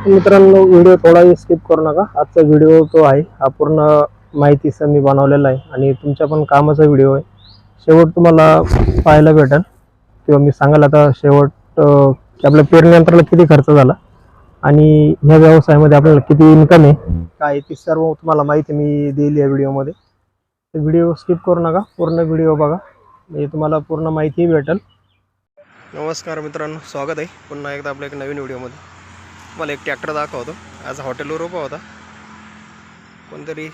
मित्रांनो, व्हिडिओ थोडाही स्किप करू नका. आजचा व्हिडिओ जो आहे हा पूर्ण माहितीचा मी बनवलेला आहे आणि तुमच्या पण कामाचा व्हिडिओ आहे. शेवट तुम्हाला पाहायला भेटेल किंवा मी सांगाल आता शेवट की आपल्या पेरणी यंत्राला किती खर्च झाला आणि ह्या व्यवसायामध्ये आपल्याला किती इन्कम आहे काय ती सर्व तुम्हाला माहिती मी देईल या व्हिडिओमध्ये. तर व्हिडिओ स्किप करू नका, पूर्ण व्हिडिओ बघा, म्हणजे तुम्हाला पूर्ण माहिती भेटेल. नमस्कार मित्रांनो, स्वागत आहे पुन्हा एकदा आपल्या एक नवीन व्हिडिओमध्ये. मला एक ट्रॅक्टर दाखवतो. आज हॉटेलवर उभा होता, कोणतरी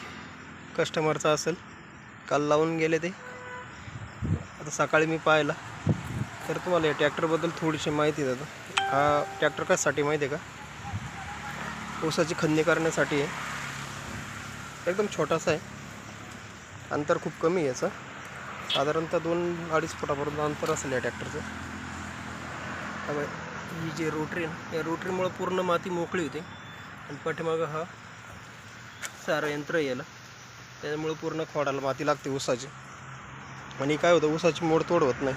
कस्टमरचा असेल, काल लावून गेले ते. आता सकाळी मी पाहिला तर तुम्हाला या ट्रॅक्टरबद्दल थोडीशी माहिती देतो. हा ट्रॅक्टर कशासाठी माहिती आहे का? ऊसाची खंदी करण्यासाठी आहे. एकदम छोटासा आहे, अंतर खूप कमी आहे याचं, साधारणतः 2-2.5 फुटापर्यंत अंतर असेल या ट्रॅक्टरचं. ही जी रोटरी आहे, या रोटरीमुळे पूर्ण माती मोकळी होते आणि पाठीमागं हा सारं यंत्र यायला, त्याच्यामुळे पूर्ण खोडाला माती लागते ऊसाची. आणि काय होतं, ऊसाची मोडतोड होत नाही.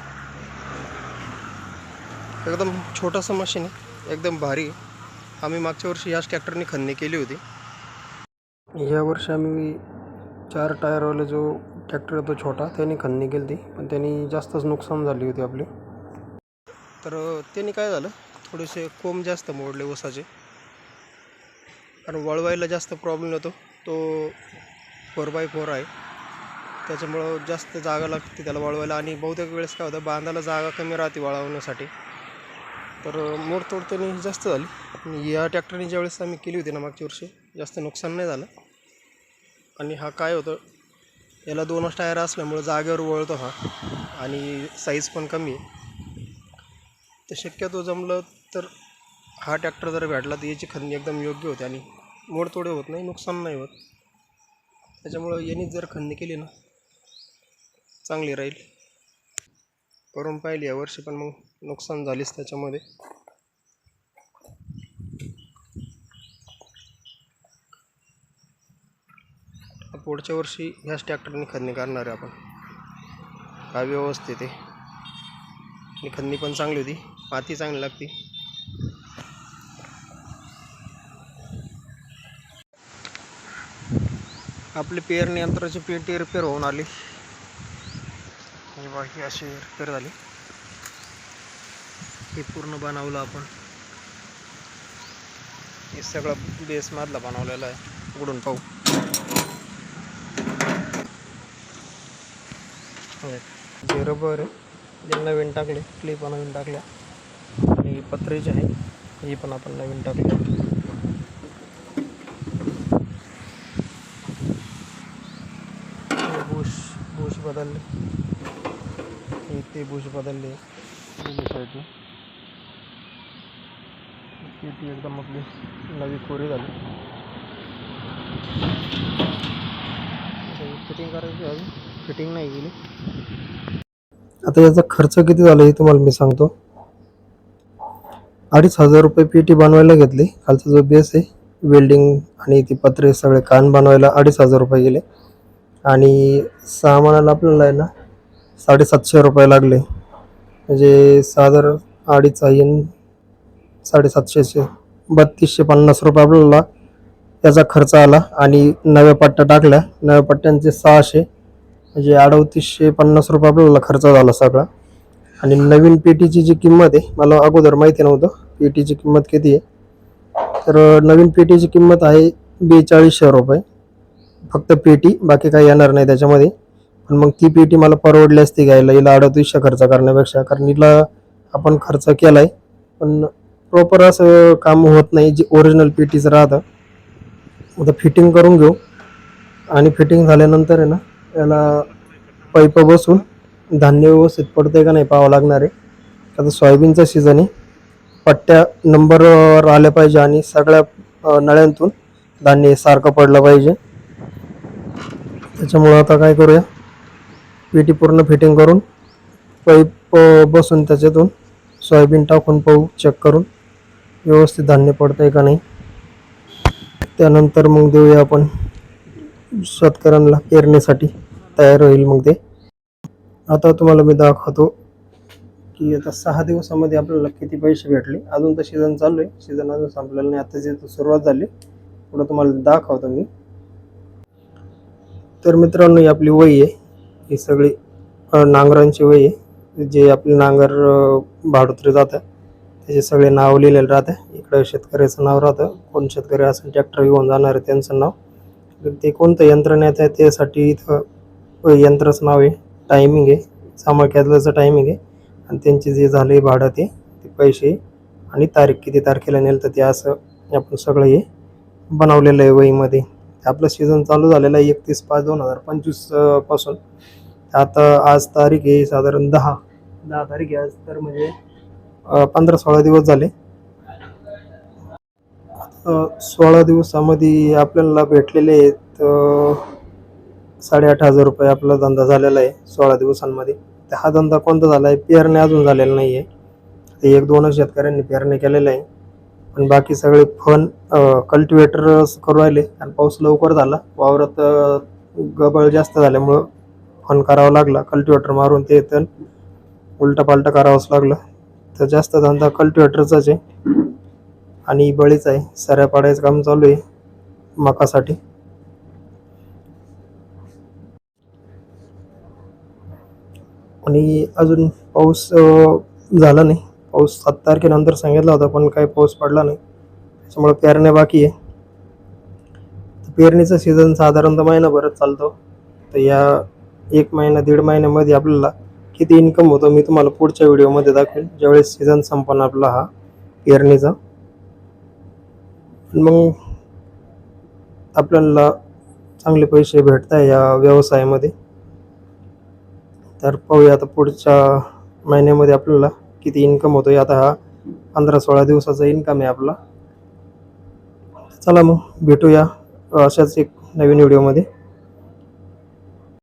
एकदम छोटंसं मशीन आहे, एकदम भारी. आम्ही मागच्या वर्षी याच ट्रॅक्टरने खंदी केली होती. या वर्षी आम्ही 4 टायरवाला जो ट्रॅक्टर आहे तो छोटा, त्याने खंदी केली होती, पण त्यांनी जास्तच नुकसान झाली होती आपली. तर त्यांनी काय झालं, थोडेसे कोंब जास्त मोडले ऊसाचे, कारण वळवायला जास्त प्रॉब्लेम येतो. तो 4x4 आहे, त्याच्यामुळं जास्त जागा लागते त्याला वळवायला. आणि बहुतेक वेळेस काय होतं, बांधाला जागा कमी राहते वळवण्यासाठी, तर मोडतोड त्यांनी जास्त झाली. आणि या ट्रॅक्टरने ज्यावेळेस आम्ही केली होती ना मागच्या वर्षी, जास्त नुकसान नाही झालं. आणि हा काय होतं, याला 2च टायर असल्यामुळं जागेवर वळतो हा, आणि साईज पण कमी आहे. तर शक्यतो जमलं तर हा ट्रॅक्टर जर भेटला तर याची खंदी एकदम योग्य होते आणि मोडतोडे होत नाही, नुकसान नाही होत. त्याच्यामुळं यांनी जर खंदी केली ना, चांगली राहील. करून पाहिली यावर्षी, पण मग नुकसान झालीच त्याच्यामध्ये. पुढच्या वर्षी ह्याच ट्रॅक्टरने खंदी करणार आहे आपण. हा व्यवस्थित आहे आणि खंदी पण चांगली होती, माती चांगली लागते. आपली पेरणी यंत्राची पेटी रिपेअर होऊन आली. ही बाकी अशी रिपेअर झाली. हे पूर्ण बनवलं आपण, हे सगळं बेसमधला बनवलेलं आहे. उघडून पाहू. जे रबर आहे ते नवीन टाकले, क्लिप नवीन टाकल्या, आणि पत्रेचे आहे ही पण आपण नवीन टाकले. बुश बदलले, ते बुश बदलले. ती एकदम आपली नवी कोरी झाली. फिटिंग करायची आहे, फिटिंग नाही केली. आता याचा खर्च किती झाला हे तुम्हाला मी सांगतो. 2,500 रुपये पेटी बनवायला घेतली. खालचा जो बेस आहे, वेल्डिंग आणि ती पत्रे सगळे कान बनवायला 2,500 रुपये गेले. आणि सामानाला आपल्याला आहे ना 750 रुपये लागले. म्हणजे साधारण 2.5 750 3250 रुपये आपल्याला त्याचा खर्च आला. आणि नव्या पट्ट्या टाकल्या, नव्या पट्ट्यांचे 600, म्हणजे 3850 रुपये आपल्याला खर्च झाला सगळा. आणि नवीन पेटीची जी किंमत आहे, मला अगोदर माहिती नव्हतं पेटीची किंमत किती आहे. तर नवीन पेटीची किंमत आहे 4200 रुपये, फक्त पेटी, बाकी काही येणार नाही त्याच्यामध्ये. पण मग ती पेटी मला परवडली असती घ्यायला, हिला 3800 खर्च करण्यापेक्षा, कारण हिला आपण खर्च केला आहे पण प्रॉपर असं काम होत नाही जे ओरिजिनल पेटीचं राहतं. आता फिटिंग करून घेऊ, आणि फिटिंग झाल्यानंतर आहे ना याला पाईप बसून धान्य व्यवस्थित पडतंय का नाही पाहावं लागणार आहे. आता सोयाबीनचा सीझन आहे, पट्ट्या नंबरवर आल्या पाहिजे आणि सगळ्या नळ्यांतून धान्य सारखं पडलं पाहिजे. त्याच्यामुळं आता काय करूया, पेटी पूर्ण फिटिंग करून पाईप बसून त्याच्यातून सोयाबीन टाकून पाहू, चेक करून व्यवस्थित धान्य पडतंय का नाही. त्यानंतर मग देऊया आपण शेतकऱ्यांना, पेरणीसाठी तयार होईल मग ते. आता तुम्हाला मी दाखवतो की आता 6 दिवसामध्ये आपल्याला किती पैसे भेटले. अजून तर सीझन चालू आहे, सीझन अजून संपलेलं नाही, आता जे सुरुवात झाली. पुढं तुम्हाला दाखवतो मी. तर मित्रांनो, ही आपली वही आहे, ही सगळी नांगरांची वही आहे. जे आपले नांगर भाडोत्री जातं त्याचे सगळे नाव लिहिलेलं राहतं. इकडं शेतकऱ्याचं नाव राहतं, कोण शेतकरी असेल ट्रॅक्टर घेऊन जाणार आहे त्यांचं नाव, ते कोणतं यंत्र नेत आहे त्यासाठी इथं यंत्राचं नाव आहे, टायमिंग आहे, सामाळ कॅदलाचं टायमिंग आहे, आणि त्यांचे जे झाले भाडं ते पैसे आणि तारीख, किती तारखेला नेलं तर ते असं आपण सगळं हे बनवलेलं आहे वहीमध्ये. आपलं सीझन चालू झालेलं आहे 31/5/2025 पासून. आता आज तारीख आहे साधारण 10 तारीख आहे आज, तर म्हणजे 15-16 दिवस झाले. 16 दिवसामध्ये आपल्याला भेटलेले आहेत 8,500 रुपये. आपला धंदा झालेला आहे 16 दिवसांमध्ये. तर हा धंदा कोणता झाला आहे, पेरणे अजून झालेला नाही आहे. ते 1-2 शेतकऱ्यांनी पेरणे केलेलं आहे, पण बाकी सगळे फन कल्टिवेटर करू राहिले. आणि पाऊस लवकर झाला, वावरात गबळ जास्त झाल्यामुळं फन करावं लागला, कल्टिवेटर मारून ते तर उलटा पालटा करावंच लागलं. तर जास्त धंदा कल्टिवेटरचाच आहे आणि बळीच आहे. सऱ्या पाडायचं काम चालू आहे मकासाठी. आणि अजून पाऊस झाला नाही. पाऊस 7 तारखेनंतर सांगितला होता, पण काही पाऊस पडला नाही, त्याच्यामुळे पेरण्या बाकी आहे. पेरणीचं सीझन साधारणतः महिनाभरच चालतो. तर या 1 महिना 1.5 महिन्यामध्ये आपल्याला किती इन्कम होतं मी तुम्हाला पुढच्या व्हिडिओमध्ये दाखवेल, ज्यावेळेस सीझन संपन्न आपला हा पेरणीचा. मग आपल्याला चांगले पैसे भेटत आहे या व्यवसायामध्ये. तर पाहूया आता पुढच्या महिन्यामध्ये आपल्याला किती इन्कम होतो. आता हा 15-16 दिवसाचा इन्कम आहे आपला. चला मग भेटूया अशाच एक नवीन व्हिडिओमध्ये.